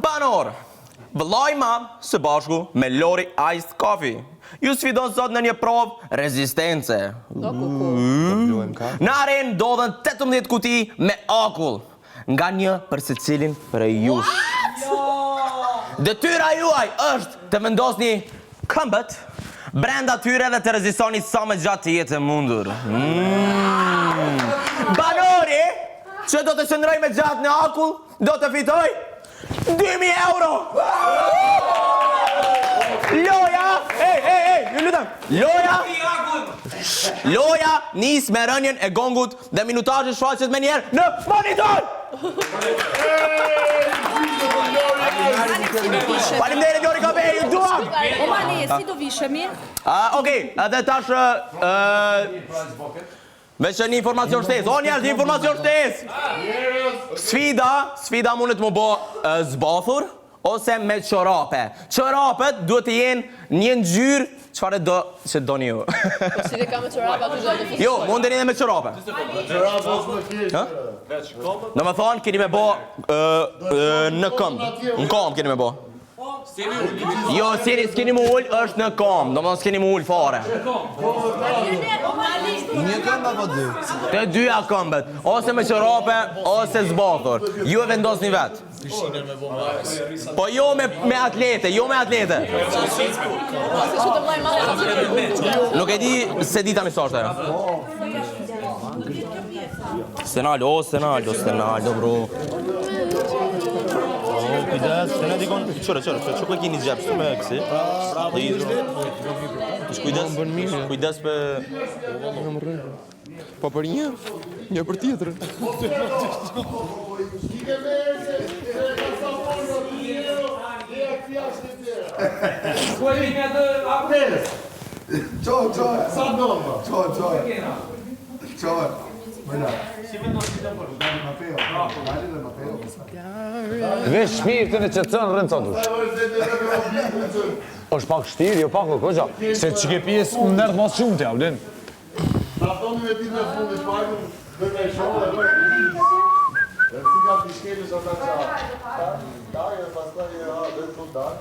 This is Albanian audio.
Banor, vëllai mam së bashku me Lori Iced Coffee. Ju sfidon sot në një provë rezistence. Në arenë ndodhen 18 kuti me akull, nga një për secilin prej jush. Detyra juaj është të vendosni këmbët brenda tyre dhe të rezistoni sa më gjatë të jetë e mundur. Banori, që do të qëndroj me gjatë në akull, do të fitoj 2.000 euro! Loja, ju lutem, Loja nis me rënjen e gongut dhe minutazhi shfaqet me njerë në monitor! Faleminderit Lori Kabe, ju duam! O mani, si do vishemi? Okej, edhe tash veç një informacion shtesë. O njerëz, një informacion shtesë. Sfida mundet më bo zbathur ose me çorape. Çorapet duhet të jenë një ngjyrë çfarë do që doni ju. Po si dhe ka me çorapa të do të fusoj. Jo, mundeni edhe me çorape. Në më thonë, keni me bo në këmbë. Në këmbë keni me bo. Jo, s'keni mu ullë, është në këmbë. Do më thonë s'keni mu ullë fare. Një këmbë apo dy? Të dyja këmbët, ose me çorape, ose zbathur. Ju e vendosni vetë. Po jo me atlete, jo me atlete. Nuk e di se dita mi sashtë ajo. Stenaldo, bro. Kujdes, se ne dikon, qëre, që këllë kini gjepë, që me kësi. Kujdes për... Po për një për tjetër. Vesh shpirtin e që të cënë rënë të dush. është pak shtirë, jo pak o koqa. Se që ke pjesë më nërë mos shumë të javlin. Ma thoni me ditë në fundit pajtën, dhe me shumë dhe dhe si ka të shkeli që ata qa. Dajë, pastaj dhe të dajë.